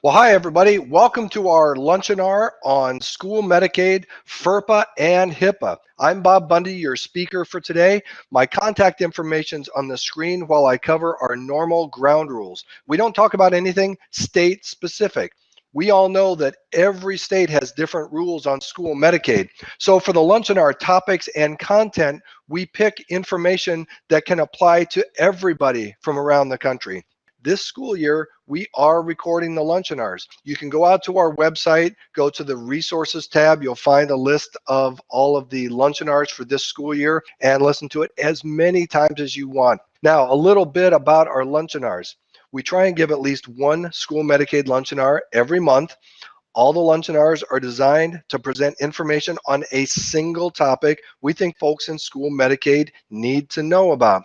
Well, hi, everybody. Welcome to our Lunchinar on school Medicaid, FERPA, and HIPAA. I'm Bob Bundy, your speaker for today. My contact information's on the screen while I cover our normal ground rules. We don't talk about anything state specific. We all know that every state has different rules on school Medicaid. So for the Lunchinar topics and content, we pick information that can apply to everybody from around the country. This school year, we are recording the Lunchinars. You can go out to our website, go to the resources tab. You'll find a list of all of the Lunchinars for this school year and listen to it as many times as you want. Now, a little bit about our Lunchinars. We try and give at least one school Medicaid Lunchinar every month. All the Lunchinars are designed to present information on a single topic we think folks in school Medicaid need to know about.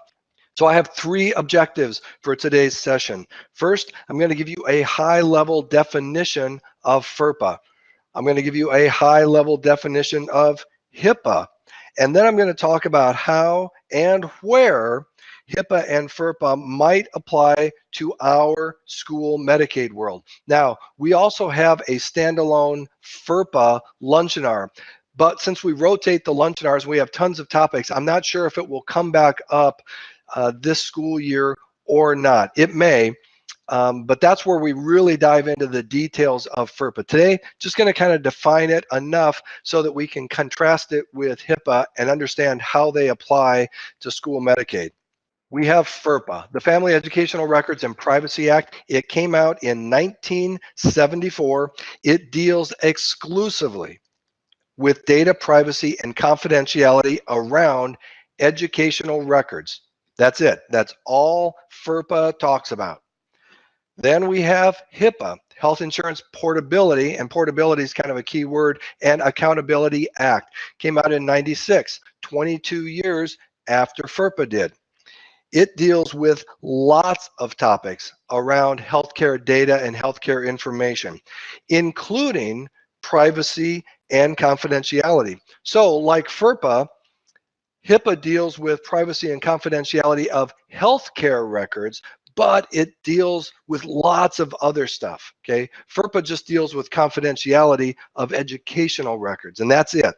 So I have three objectives for today's session. First, I'm going to give you a high-level definition of FERPA. I'm going to give you a high-level definition of HIPAA. And then I'm going to talk about how and where HIPAA and FERPA might apply to our school Medicaid world. Now, we also have a standalone FERPA Lunchinar. But since we rotate the Lunchinars, we have tons of topics. I'm not sure if it will come back up this school year or not. It may, but that's where we really dive into the details of FERPA. Today, just going to kind of define it enough so that we can contrast it with HIPAA and understand how they apply to school Medicaid. We have FERPA, the Family Educational Records and Privacy Act. It came out in 1974. It deals exclusively with data privacy and confidentiality around educational records. That's it. That's all FERPA talks about. Then we have HIPAA, Health Insurance Portability, and portability is kind of a key word, and Accountability Act. Came out in 96, 22 years after FERPA did. It deals with lots of topics around healthcare data and healthcare information, including privacy and confidentiality. So like FERPA, HIPAA deals with privacy and confidentiality of healthcare records, but it deals with lots of other stuff, okay? FERPA just deals with confidentiality of educational records, and that's it.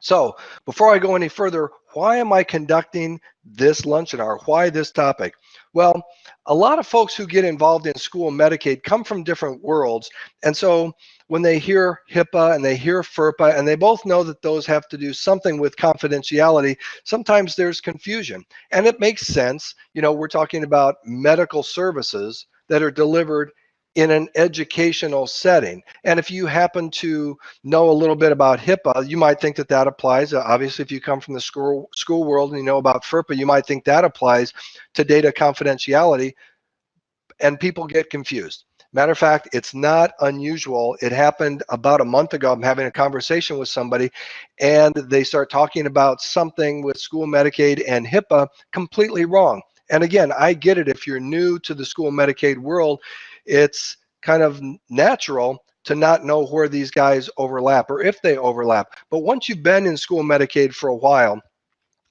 So before I go any further, why am I conducting this Lunchinar? Why this topic? Well, a lot of folks who get involved in school Medicaid come from different worlds. And so when they hear HIPAA and they hear FERPA, and they both know that those have to do something with confidentiality, sometimes there's confusion. And it makes sense. You know, we're talking about medical services that are delivered in an educational setting. And if you happen to know a little bit about HIPAA, you might think that that applies. Obviously, if you come from the school world and you know about FERPA, you might think that applies to data confidentiality, and people get confused. Matter of fact, it's not unusual. It happened about a month ago. I'm having a conversation with somebody, and they start talking about something with school Medicaid and HIPAA completely wrong. And again, I get it. If you're new to the school Medicaid world, it's kind of natural to not know where these guys overlap or if they overlap. But once you've been in school Medicaid for a while,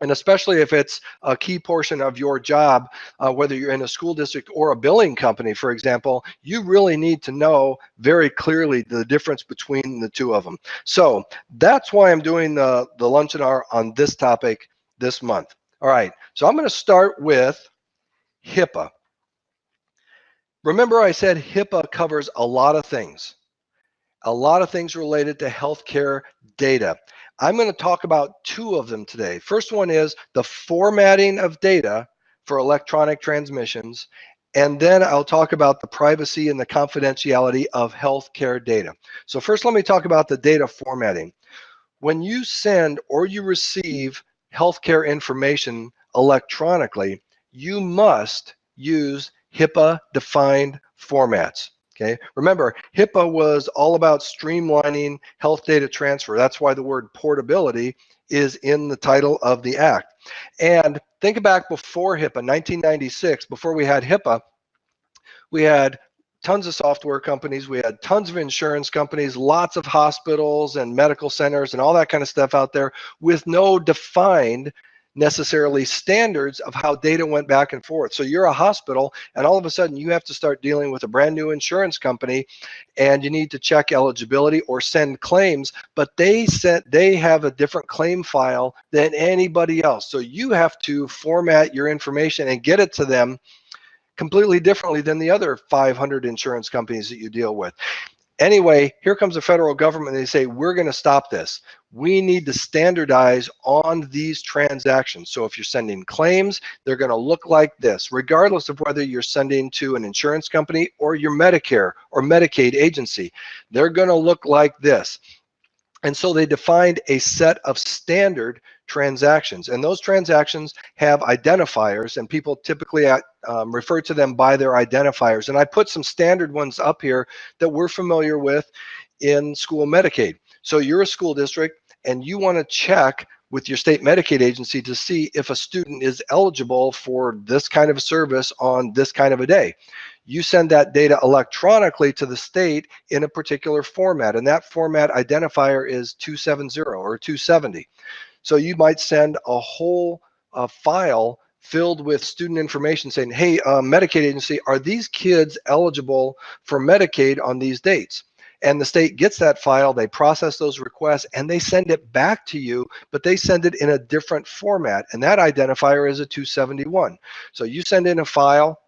and especially if it's a key portion of your job, whether you're in a school district or a billing company, for example, you really need to know very clearly the difference between the two of them. So that's why I'm doing the Lunchinar on this topic this month. All right, so I'm going to start with HIPAA. Remember, I said HIPAA covers a lot of things related to healthcare data. I'm going to talk about two of them today. First one is the formatting of data for electronic transmissions, and then I'll talk about the privacy and the confidentiality of healthcare data. So first, let me talk about the data formatting. When you send or you receive healthcare information electronically, you must use HIPAA-defined formats. Okay. Remember, HIPAA was all about streamlining health data transfer. That's why the word portability is in the title of the act. And think back before HIPAA, 1996, before we had HIPAA, we had tons of software companies, we had tons of insurance companies, lots of hospitals and medical centers and all that kind of stuff out there with no defined necessarily standards of how data went back and forth. So you're a hospital, and all of a sudden you have to start dealing with a brand new insurance company, and you need to check eligibility or send claims, but they have a different claim file than anybody else. So you have to format your information and get it to them completely differently than the other 500 insurance companies that you deal with. Anyway, here comes the federal government. They say, we're going to stop this. We need to standardize on these transactions. So if you're sending claims, they're going to look like this, regardless of whether you're sending to an insurance company or your Medicare or Medicaid agency. They're going to look like this. And so they defined a set of standard transactions, and those transactions have identifiers, and people typically refer to them by their identifiers. And I put some standard ones up here that we're familiar with in school Medicaid. So you're a school district and you want to check with your state Medicaid agency to see if a student is eligible for this kind of service on this kind of a day. You send that data electronically to the state in a particular format, and that format identifier is 270 or 270. So you might send a whole file filled with student information saying, hey, Medicaid agency, are these kids eligible for Medicaid on these dates? And the state gets that file, they process those requests, and they send it back to you, but they send it in a different format, and that identifier is a 271. So you send in a file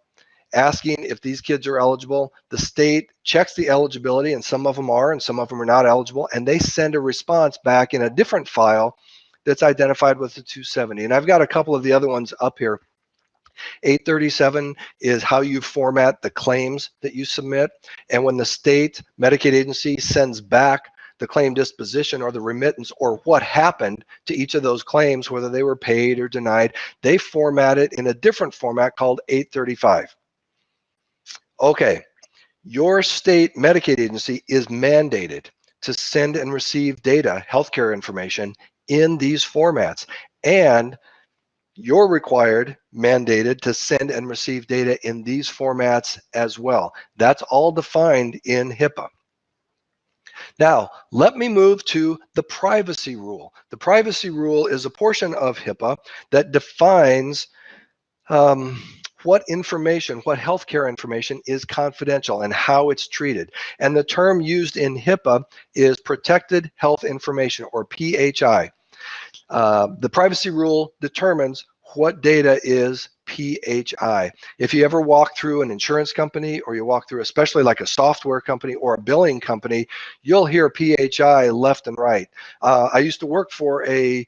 asking if these kids are eligible. The state checks the eligibility, and some of them are and some of them are not eligible, and they send a response back in a different file that's identified with the 270. And I've got a couple of the other ones up here. 837 is how you format the claims that you submit, and when the state Medicaid agency sends back the claim disposition or the remittance or what happened to each of those claims, whether they were paid or denied, they format it in a different format called 835. Okay, your state Medicaid agency is mandated to send and receive data, healthcare information, in these formats, and you're required, mandated, to send and receive data in these formats as well. That's all defined in HIPAA. Now, let me move to the privacy rule. The privacy rule is a portion of HIPAA that defines what information, what healthcare information is confidential and how it's treated. And the term used in HIPAA is protected health information, or PHI. The privacy rule determines what data is PHI. If you ever walk through an insurance company, or you walk through especially like a software company or a billing company, you'll hear PHI left and right. I used to work for a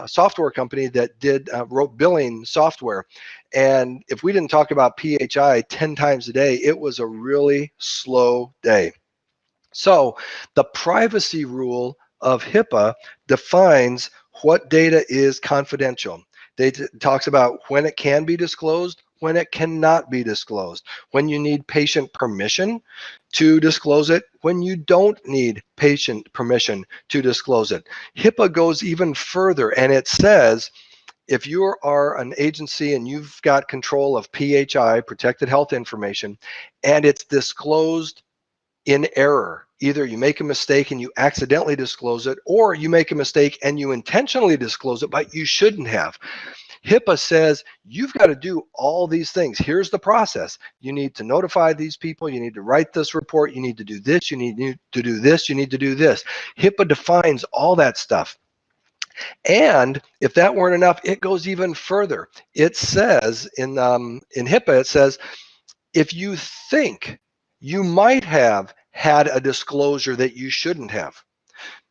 software company that wrote billing software, and if we didn't talk about PHI 10 times a day, it was a really slow day. So the privacy rule of HIPAA defines what data is confidential. It talks about when it can be disclosed, when it cannot be disclosed, when you need patient permission to disclose it, when you don't need patient permission to disclose it. HIPAA goes even further, and it says if you are an agency and you've got control of PHI, protected health information, and it's disclosed in error, either you make a mistake and you accidentally disclose it, or you make a mistake and you intentionally disclose it, but you shouldn't have. HIPAA says you've got to do all these things. Here's the process. You need to notify these people. You need to write this report. You need to do this. You need to do this. You need to do this. HIPAA defines all that stuff. And if that weren't enough, it goes even further. It says in HIPAA, it says if you think you might have had a disclosure that you shouldn't have,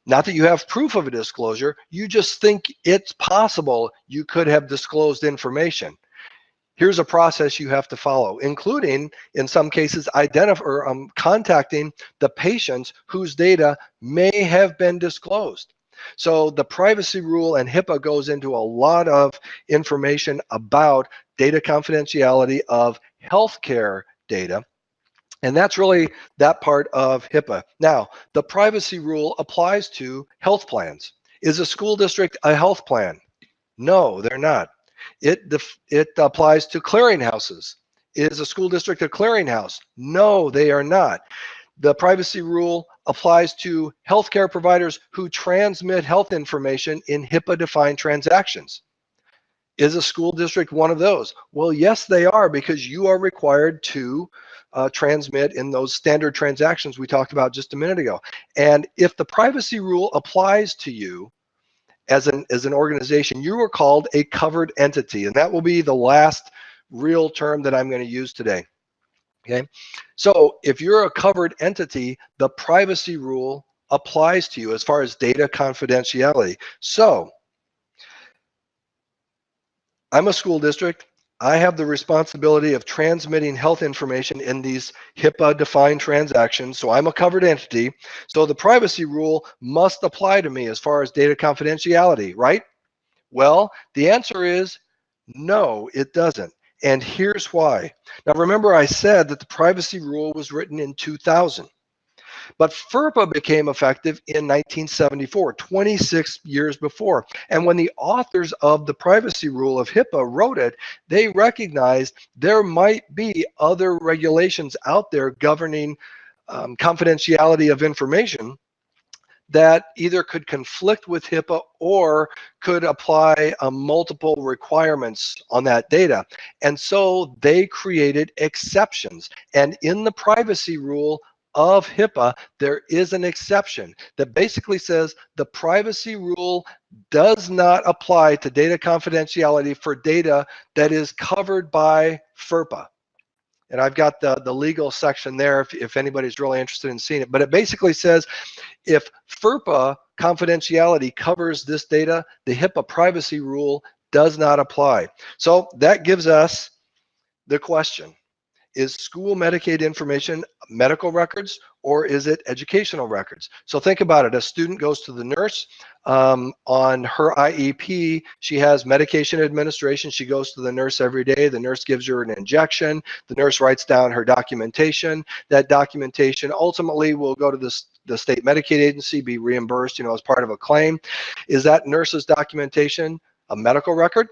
not that you have proof of a disclosure, you just think it's possible you could have disclosed information, here's a process you have to follow, including, in some cases, contacting the patients whose data may have been disclosed. So the privacy rule and HIPAA goes into a lot of information about data confidentiality of healthcare data. And that's really that part of HIPAA. Now, the privacy rule applies to health plans. Is a school district a health plan? No, they're not. It applies to clearinghouses. Is a school district a clearinghouse? No, they are not. The privacy rule applies to healthcare providers who transmit health information in HIPAA-defined transactions. Is a school district one of those? Well, yes, they are, because you are required to transmit in those standard transactions we talked about just a minute ago. And if the privacy rule applies to you as an organization, you are called a covered entity, and that will be the last real term that I'm going to use today. Okay, so if you're a covered entity, the privacy rule applies to you as far as data confidentiality. So I'm a school district. I have the responsibility of transmitting health information in these HIPAA defined transactions. So I'm a covered entity. So the privacy rule must apply to me as far as data confidentiality, right? Well, the answer is no, it doesn't. And here's why. Now, remember, I said that the privacy rule was written in 2000. But FERPA became effective in 1974, 26 years before. And when the authors of the privacy rule of HIPAA wrote it, they recognized there might be other regulations out there governing confidentiality of information that either could conflict with HIPAA or could apply multiple requirements on that data. And so they created exceptions. And in the privacy rule of HIPAA, there is an exception that basically says the privacy rule does not apply to data confidentiality for data that is covered by FERPA. And I've got the legal section there if anybody's really interested in seeing it. But it basically says if FERPA confidentiality covers this data, the HIPAA privacy rule does not apply. So that gives us the question. Is school Medicaid information medical records or is it educational records? So think about it. A student goes to the nurse on her IEP. She has medication administration. She goes to the nurse every day. The nurse gives her an injection. The nurse writes down her documentation. That documentation ultimately will go to the state Medicaid agency, be reimbursed, as part of a claim. Is that nurse's documentation a medical record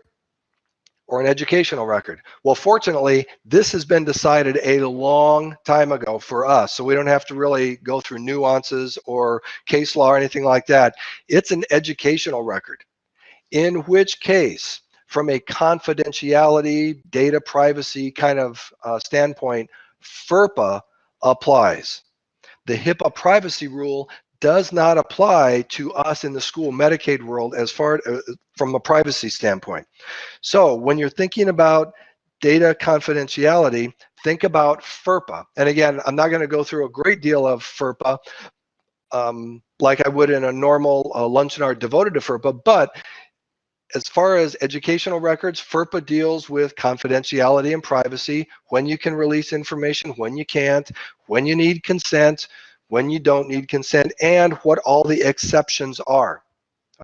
or an educational record? Well, fortunately, this has been decided a long time ago for us, so we don't have to really go through nuances or case law or anything like that. It's an educational record, in which case, from a confidentiality, data privacy kind of standpoint, FERPA applies. The HIPAA privacy rule does not apply to us in the school Medicaid world as far from a privacy standpoint. So when you're thinking about data confidentiality, think about FERPA. And again, I'm not going to go through a great deal of FERPA like I would in a normal Lunchinar devoted to FERPA, but as far as educational records, FERPA deals with confidentiality and privacy, when you can release information, when you can't, when you need consent, when you don't need consent, and what all the exceptions are.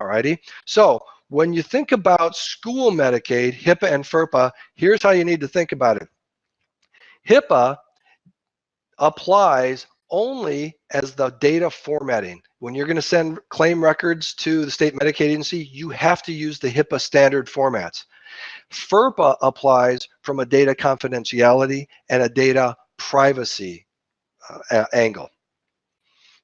All righty. So when you think about school Medicaid, HIPAA and FERPA, here's how you need to think about it. HIPAA applies only as the data formatting. When you're going to send claim records to the state Medicaid agency, you have to use the HIPAA standard formats. FERPA applies from a data confidentiality and a data privacy angle.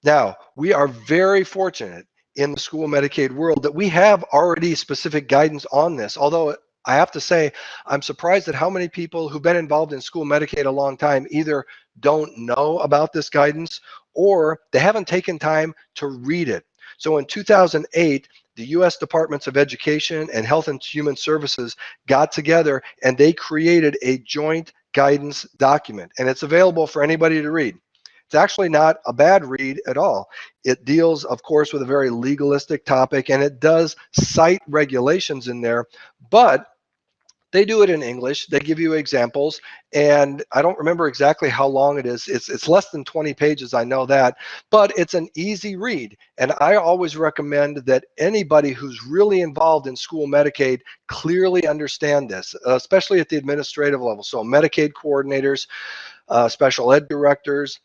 Now, we are very fortunate in the school Medicaid world that we have already specific guidance on this, although I have to say, I'm surprised at how many people who've been involved in school Medicaid a long time either don't know about this guidance or they haven't taken time to read it. So in 2008, the U.S. Departments of Education and Health and Human Services got together and they created a joint guidance document, and it's available for anybody to read. It's actually not a bad read at all. It deals, of course, with a very legalistic topic, and it does cite regulations in there, but they do it in English. They give you examples, and I don't remember exactly how long it is. It's less than 20 pages, I know that, but it's an easy read. And I always recommend that anybody who's really involved in school Medicaid clearly understand this, especially at the administrative level. So Medicaid coordinators, special ed directors,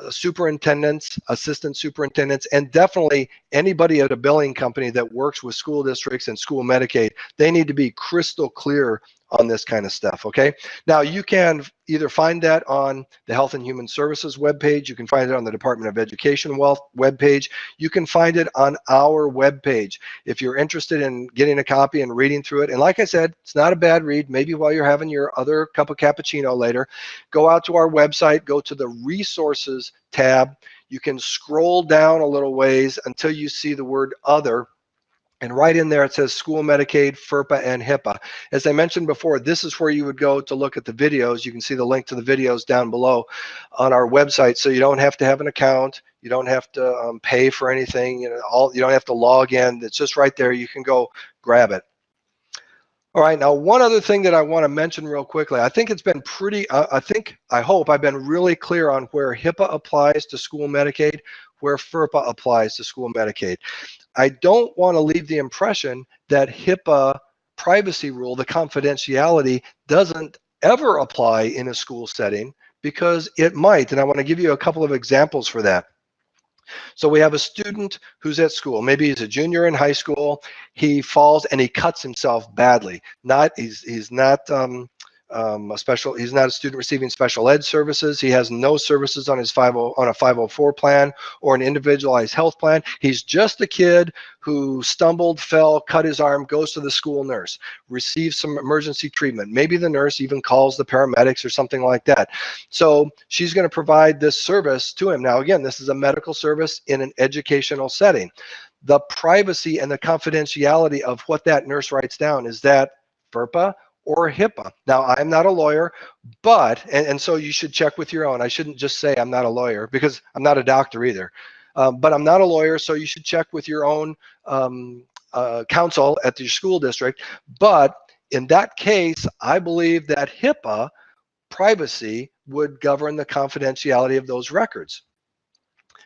superintendents, assistant superintendents, and definitely anybody at a billing company that works with school districts and school Medicaid. They need to be crystal clear on this kind of stuff, okay? Now, you can either find that on the Health and Human Services webpage, you can find it on the Department of Education webpage, you can find it on our webpage. If you're interested in getting a copy and reading through it, and like I said, it's not a bad read, maybe while you're having your other cup of cappuccino later, go out to our website, go to the Resources tab, you can scroll down a little ways until you see the word Other. And right in there, it says School Medicaid, FERPA, and HIPAA. As I mentioned before, this is where you would go to look at the videos. You can see the link to the videos down below on our website. So you don't have to have an account. You don't have to pay for anything. You don't have to log in. It's just right there. You can go grab it. All right, now one other thing that I want to mention real quickly. I think it's been pretty, I hope I've been really clear on where HIPAA applies to school Medicaid, where FERPA applies to school Medicaid. I don't want to leave the impression that HIPAA privacy rule, the confidentiality, doesn't ever apply in a school setting, because it might. And I want to give you a couple of examples for that. So we have a student who's at school. Maybe he's a junior in high school. He falls and he cuts himself badly. He's not he's not a student receiving special ed services. He has no services on his on a 504 plan or an individualized health plan. He's just a kid who stumbled, fell, cut his arm, goes to the school nurse, receives some emergency treatment. Maybe the nurse even calls the paramedics or something like that. So she's going to provide this service to him. Now, again, this is a medical service in an educational setting. The privacy and the confidentiality of what that nurse writes down, is that FERPA or HIPAA? Now, I'm not a lawyer, but, and so you should check with your own. I shouldn't just say I'm not a lawyer, because I'm not a doctor either. But I'm not a lawyer, so you should check with your own counsel at your school district. But in that case, I believe that HIPAA privacy would govern the confidentiality of those records.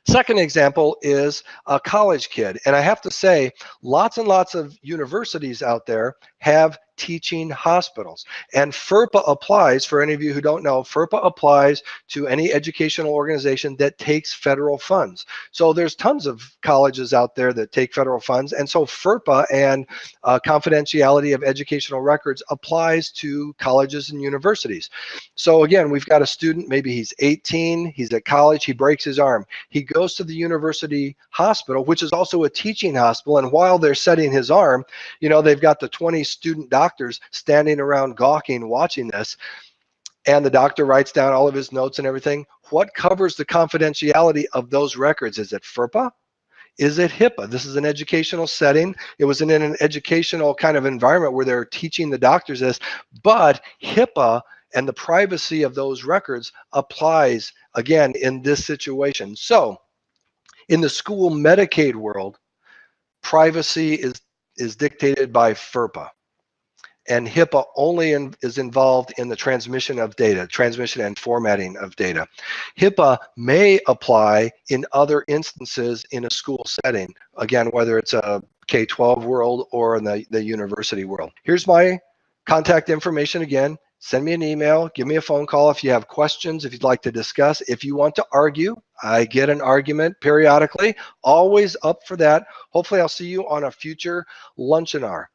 Second example is a college kid. And I have to say, lots and lots of universities out there have teaching hospitals. And FERPA applies, for any of you who don't know, FERPA applies to any educational organization that takes federal funds. So there's tons of colleges out there that take federal funds. And so FERPA and confidentiality of educational records applies to colleges and universities. So again, we've got a student, maybe he's 18, he's at college, he breaks his arm. He goes to the university hospital, which is also a teaching hospital. And while they're setting his arm, you know, they've got the 20 student doctors standing around gawking, watching this. And the doctor writes down all of his notes and everything. What covers the confidentiality of those records? Is it FERPA? Is it HIPAA? This is an educational setting. It was in an educational kind of environment where they're teaching the doctors this, but HIPAA and the privacy of those records applies, again, in this situation. So in the school Medicaid world, privacy is dictated by FERPA. And HIPAA only is involved in the transmission of data, transmission and formatting of data. HIPAA may apply in other instances in a school setting, again, whether it's a K-12 world or in the university world. Here's my contact information again. Send me an email, give me a phone call if you have questions, if you'd like to discuss. If you want to argue, I get an argument periodically, always up for that. Hopefully I'll see you on a future Lunchinar.